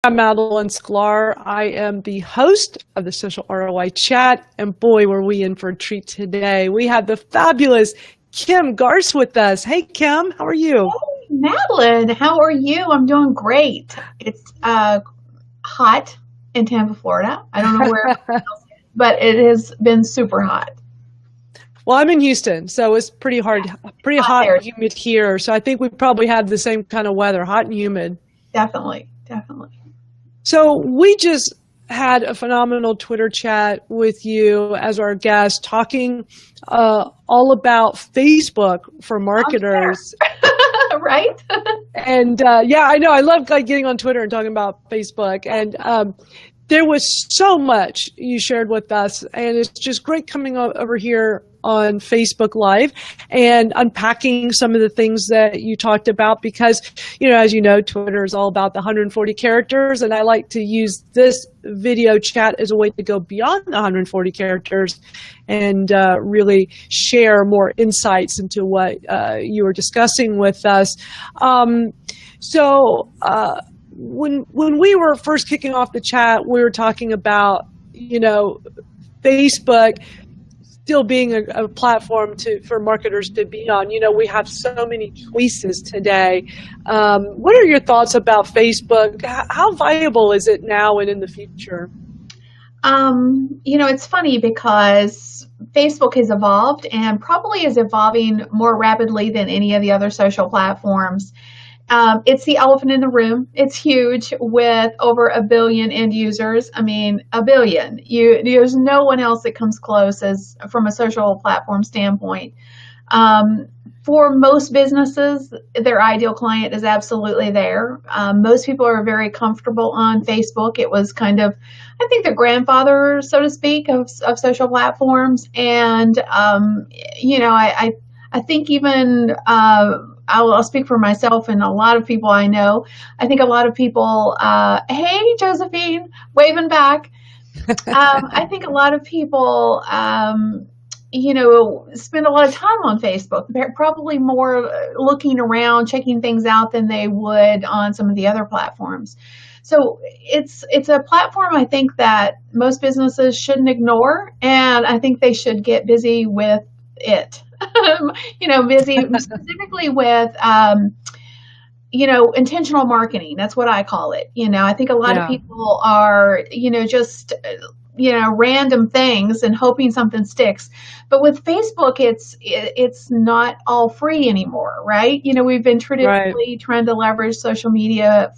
I'm Madalyn Sklar. I am the host of the Social ROI Chat, and boy, were we in for a treat today. We have the fabulous Kim Garst with us. Hey, Kim, how are you? Hey, Madalyn, how are you? I'm doing great. It's hot in Tampa, Florida. I don't know where, but it has been super hot. Well, I'm in Houston, so it's pretty hot There. and humid here. So I think we probably have the same kind of weather, hot and humid. Definitely, definitely. So we just had a phenomenal Twitter chat with you as our guest, talking all about Facebook for marketers. Right? And yeah, I know. I love getting on Twitter and talking about Facebook. And there was so much you shared with us, and it's just great coming over here on Facebook Live and unpacking some of the things that you talked about because, as you know, Twitter is all about the 140 characters, and I like to use this video chat as a way to go beyond the 140 characters and really share more insights into what you were discussing with us. When we were first kicking off the chat, we were talking about, Facebook still being a platform for marketers to be on. We have so many choices today. What are your thoughts about Facebook? How viable is it now and in the future? It's funny because Facebook has evolved and probably is evolving more rapidly than any of the other social platforms. It's the elephant in the room. It's huge with over 1 billion end users. I mean, 1 billion. There's no one else that comes close from a social platform standpoint. For most businesses, their ideal client is absolutely there. Most people are very comfortable on Facebook. It was kind of, I think, the grandfather, so to speak, of social platforms. And, I think even, I'll speak for myself and a lot of people I know. I think a lot of people, hey, Josephine, waving back. I think a lot of people, spend a lot of time on Facebook. They're probably more looking around, checking things out than they would on some of the other platforms. So it's a platform I think that most businesses shouldn't ignore, and I think they should get busy with it. Busy specifically with, intentional marketing. That's what I call it. I think a lot of people are, just, random things and hoping something sticks. But with Facebook, it's not all free anymore, right? We've been traditionally trying to leverage social media,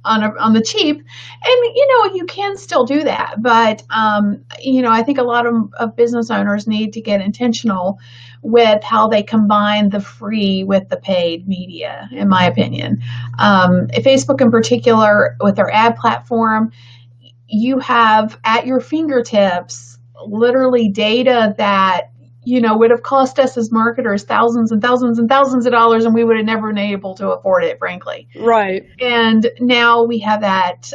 on the cheap, and you can still do that, but I think a lot of business owners need to get intentional with how they combine the free with the paid media, in my opinion. Facebook in particular, with their ad platform, you have at your fingertips literally data that would have cost us as marketers thousands and thousands and thousands of dollars, and we would have never been able to afford it, frankly. Right. And now we have that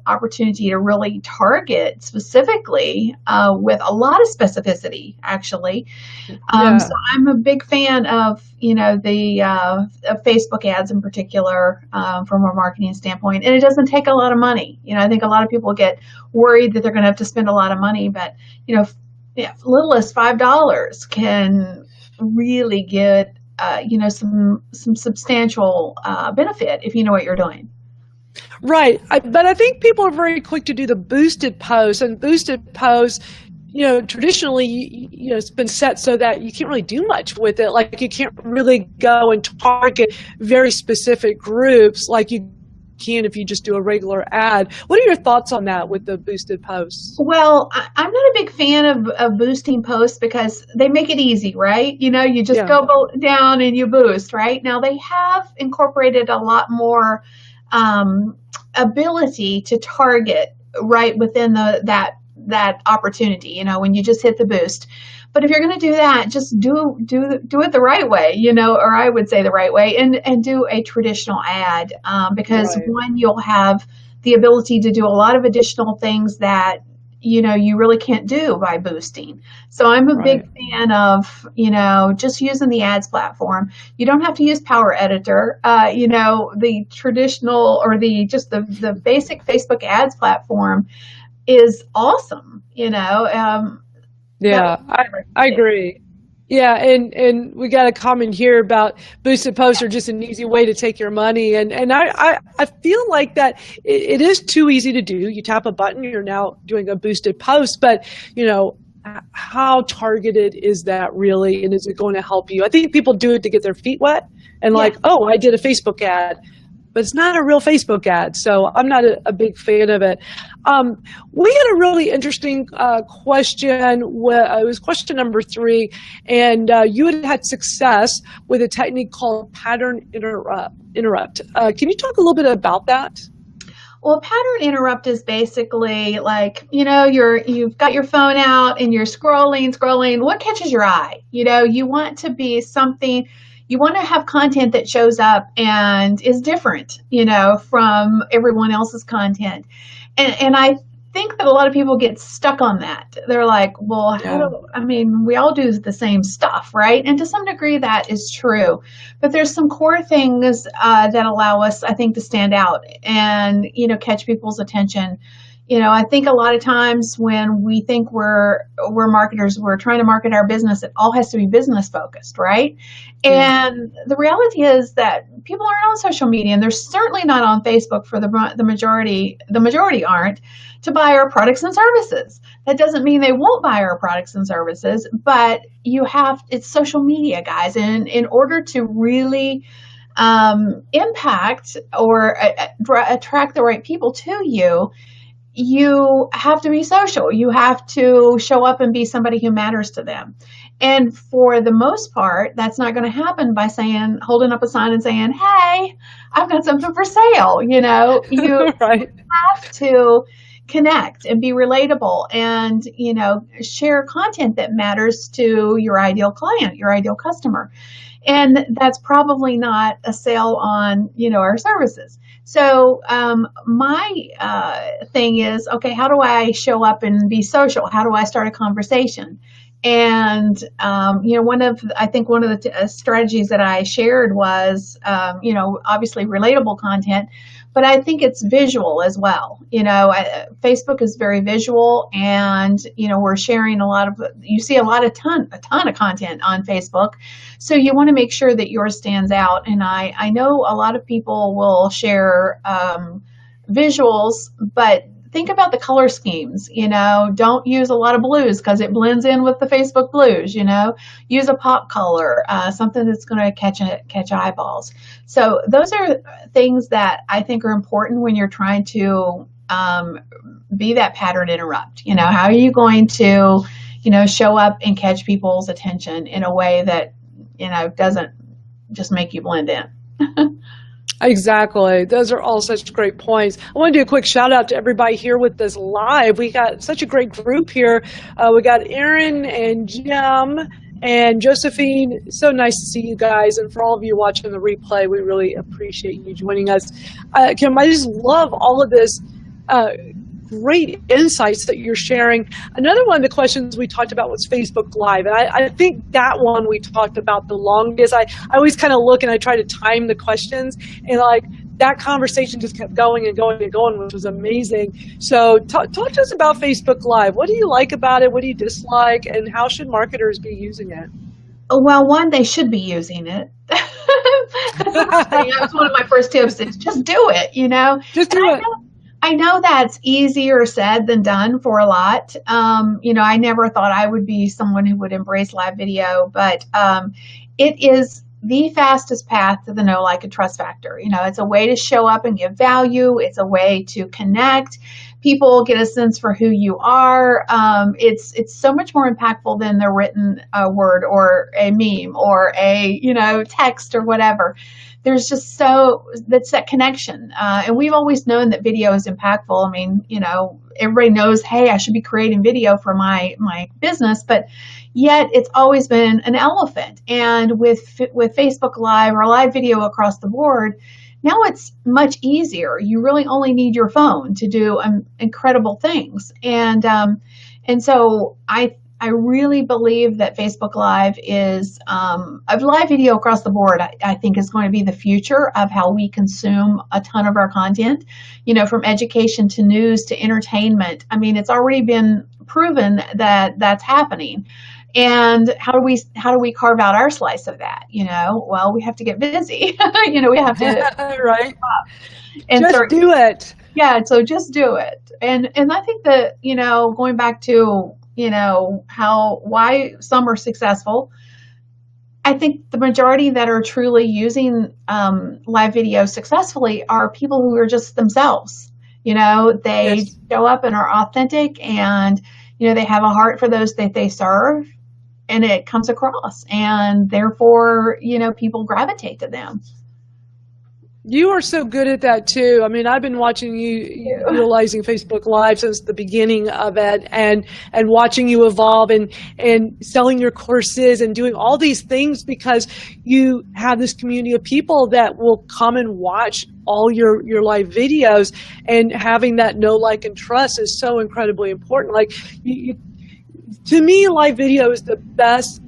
opportunity to really target specifically with a lot of specificity, actually. So I'm a big fan of of Facebook ads in particular from a marketing standpoint, and it doesn't take a lot of money. I think a lot of people get worried that they're going to have to spend a lot of money, but little as $5 can really get some substantial benefit if you know what you're doing. Right, but I think people are very quick to do the boosted posts, and boosted posts, traditionally, it's been set so that you can't really do much with it. Like you can't really go and target very specific groups like you can if you just do a regular ad. What are your thoughts on that with the boosted posts? Well, I'm not a big fan of boosting posts because they make it easy, right? You just go down and you boost, right? Now they have incorporated a lot more ability to target right within that opportunity, when you just hit the boost. But if you're going to do that, just do it the right way, or I would say the right way, and do a traditional ad, because one, you'll have the ability to do a lot of additional things that you really can't do by boosting. So I'm a big fan of, just using the ads platform. You don't have to use Power Editor. The traditional or the basic Facebook ads platform is awesome, Yeah, I agree. Yeah, and we got a comment here about boosted posts are just an easy way to take your money. And I feel like that it is too easy to do. You tap a button, you're now doing a boosted post, but how targeted is that really? And is it going to help you? I think people do it to get their feet wet and oh, I did a Facebook ad. But it's not a real Facebook ad, so I'm not a big fan of it. We had a really interesting question. It was question number 3, and you had success with a technique called pattern interrupt. Can you talk a little bit about that? Well, pattern interrupt is basically like, you've got your phone out and you're scrolling. What catches your eye? You want to be something. You want to have content that shows up and is different, from everyone else's content. And I think that a lot of people get stuck on that. They're like, well, we all do the same stuff, right? And to some degree that is true. But there's some core things that allow us, I think, to stand out and, catch people's attention. I think a lot of times when we think we're marketers, we're trying to market our business, it all has to be business focused, right? And the reality is that people aren't on social media, and they're certainly not on Facebook for the majority. The majority aren't to buy our products and services. That doesn't mean they won't buy our products and services, but it's social media, guys. And in order to really impact or attract the right people to you, you have to be social. You have to show up and be somebody who matters to them. And for the most part, that's not going to happen by holding up a sign and saying, hey, I've got something for sale. You have to connect and be relatable and, share content that matters to your ideal client, your ideal customer. And that's probably not a sale on, our services. So my thing is, okay, how do I show up and be social? How do I start a conversation? And, one of the strategies that I shared was, obviously relatable content, but I think it's visual as well. Facebook is very visual, and, we're sharing you see a ton of content on Facebook. So you want to make sure that yours stands out. And I know a lot of people will share visuals, but think about the color schemes. Don't use a lot of blues because it blends in with the Facebook blues. Use a pop color, something that's going to catch eyeballs. So those are things that I think are important when you're trying to be that pattern interrupt. How are you going to, show up and catch people's attention in a way that, doesn't just make you blend in. Exactly. Those are all such great points. I want to do a quick shout out to everybody here with us live. We got such a great group here. We got Aaron and Jim and Josephine. So nice to see you guys. And for all of you watching the replay, we really appreciate you joining us. Kim, I just love all of this great insights that you're sharing. Another one of the questions we talked about was Facebook Live. And I think that one we talked about the longest. I always kind of look and I try to time the questions, and that conversation just kept going and going and going, which was amazing. So talk to us about Facebook Live. What do you like about it? What do you dislike? And how should marketers be using it? Well, one, they should be using it. That's one of my first tips is just do it, Just do it. I know that's easier said than done for a lot. I never thought I would be someone who would embrace live video, but it is the fastest path to the know, like, and trust factor. It's a way to show up and give value. It's a way to connect. People get a sense for who you are. It's so much more impactful than the written word or a meme or a text or whatever. There's just that's that connection. And we've always known that video is impactful. I mean, everybody knows, hey, I should be creating video for my business, but yet it's always been an elephant. And with Facebook Live or live video across the board, Now it's much easier. You really only need your phone to do incredible things. And so I really believe that Facebook Live is a live video across the board. I think is going to be the future of how we consume a ton of our content, from education to news to entertainment. I mean, it's already been proven that that's happening. And how do we carve out our slice of that? Well, we have to get busy. We have to right. And just do it. Yeah, so just do it. And I think that, going back to, why some are successful, I think the majority that are truly using live video successfully are people who are just themselves. They Yes. show up and are authentic, and, they have a heart for those that they serve, and it comes across, and therefore, people gravitate to them. You are so good at that too. I mean, I've been watching you utilizing Facebook Live since the beginning of it, and watching you evolve and selling your courses and doing all these things because you have this community of people that will come and watch all your live videos, and having that know, like, and trust is so incredibly important. Like, to me, live video is the best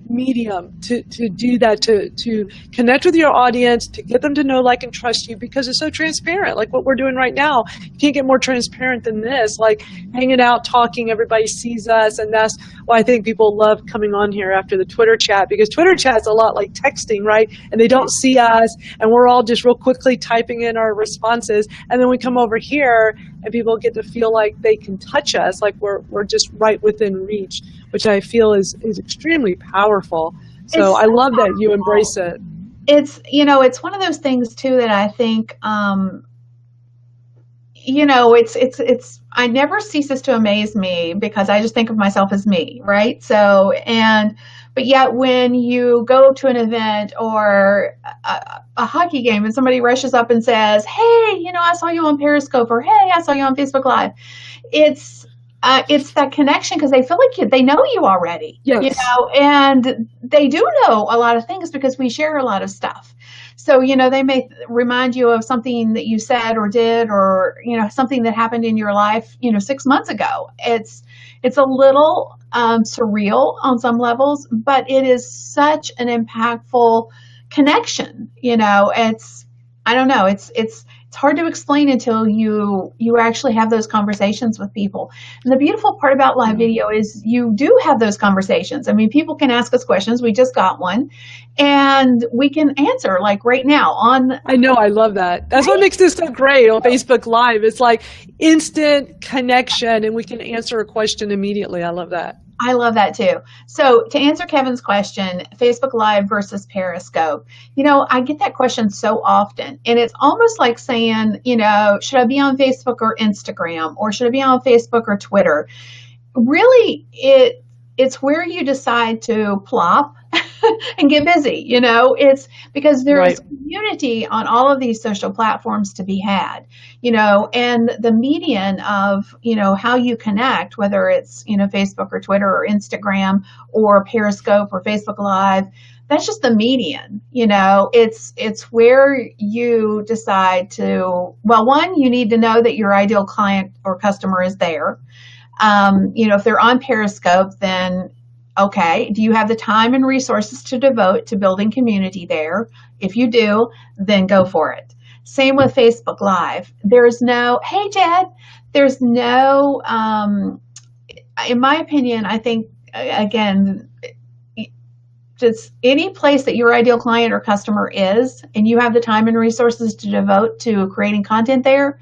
medium to do that, to connect with your audience, to get them to know, like, and trust you, because it's so transparent, like what we're doing right now. You can't get more transparent than this, like hanging out, talking, everybody sees us, and that's why I think people love coming on here after the Twitter chat, because Twitter chat's a lot like texting, right? And they don't see us, and we're all just real quickly typing in our responses, and then we come over here and people get to feel like they can touch us, like we're just right within reach, which I feel is extremely powerful. So I love that you embrace it. It's one of those things too that I think, it's I never ceases to amaze me, because I just think of myself as me, right? So, but yet when you go to an event or a hockey game and somebody rushes up and says, "Hey, I saw you on Periscope," or "Hey, I saw you on Facebook Live," it's that connection, because they feel like they know you already, yes. And they do know a lot of things because we share a lot of stuff. So, they may remind you of something that you said or did, or, something that happened in your life, 6 months ago. It's a little surreal on some levels, but it is such an impactful connection. I don't know. It's hard to explain until you actually have those conversations with people. And the beautiful part about live video is you do have those conversations. I mean, people can ask us questions. We just got one, and we can answer, like right now on. I know, I love that. That's what makes this so great on Facebook Live. It's like instant connection, and we can answer a question immediately. I love that. I love that too. So to answer Kevin's question, Facebook Live versus Periscope, I get that question so often, and it's almost like saying, should I be on Facebook or Instagram, or should I be on Facebook or Twitter? Really, it's where you decide to plop and get busy. It's because there is community on all of these social platforms to be had, and the median of, how you connect, whether it's, Facebook or Twitter or Instagram or Periscope or Facebook Live, that's just the median. It's where you decide to, well, one, you need to know that your ideal client or customer is there. If they're on Periscope, then okay, do you have the time and resources to devote to building community there? If you do, then go for it. Same with Facebook Live. There's no, hey, Jed, there's no, in my opinion, I think, again, just any place that your ideal client or customer is, and you have the time and resources to devote to creating content there,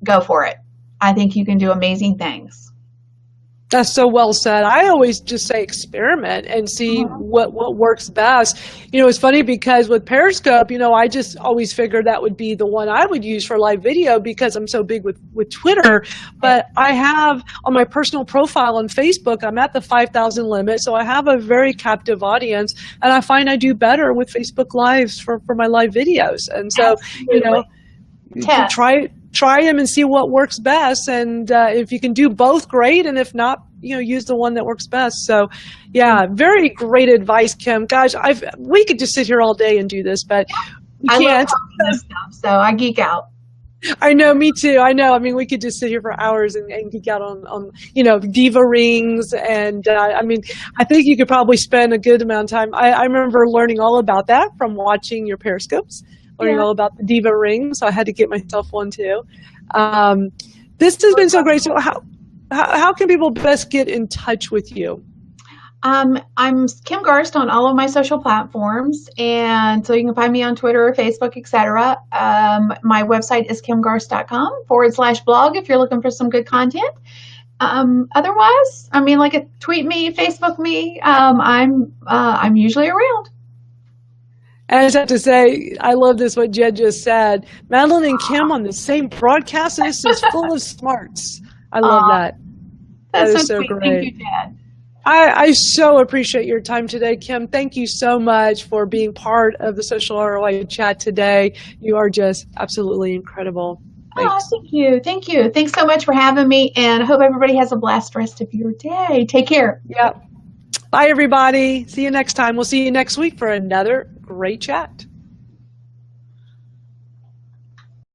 go for it. I think you can do amazing things. That's so well said. I always just say experiment and see what works best. It's funny because with Periscope, I just always figured that would be the one I would use for live video because I'm so big with Twitter. But I have on my personal profile on Facebook, I'm at the 5,000 limit. So I have a very captive audience, and I find I do better with Facebook Lives for my live videos. And so, try them and see what works best, and if you can do both, great, and if not, use the one that works best. So yeah, very great advice, Kim. Gosh, we could just sit here all day and do this, but You I love can't. talking this stuff, so I geek out. I know, me too. I know. I mean, we could just sit here for hours and geek out on diva rings. And I mean, I think you could probably spend a good amount of time. I remember learning all about that from watching your Periscopes, learning all about the diva ring. So I had to get myself one too. This has been so great. So how can people best get in touch with you? I'm Kim Garst on all of my social platforms, and so you can find me on Twitter, Facebook, etc. My website is kimgarst.com/blog if you're looking for some good content. Otherwise, I mean, tweet me, Facebook me. I'm usually around. And I just have to say, I love this, what Jed just said. Madalyn and Kim on the same broadcast, and this is full of smarts. I love that. That's That is so so sweet. great. Thank you, Jed. I so appreciate your time today, Kim. Thank you so much for being part of the Social ROI chat today. You are just absolutely incredible. Thanks. Oh, thank you. Thank you. Thanks so much for having me, and I hope everybody has a blessed rest of your day. Take care. Yep. Bye, everybody. See you next time. We'll see you next week for another great chat.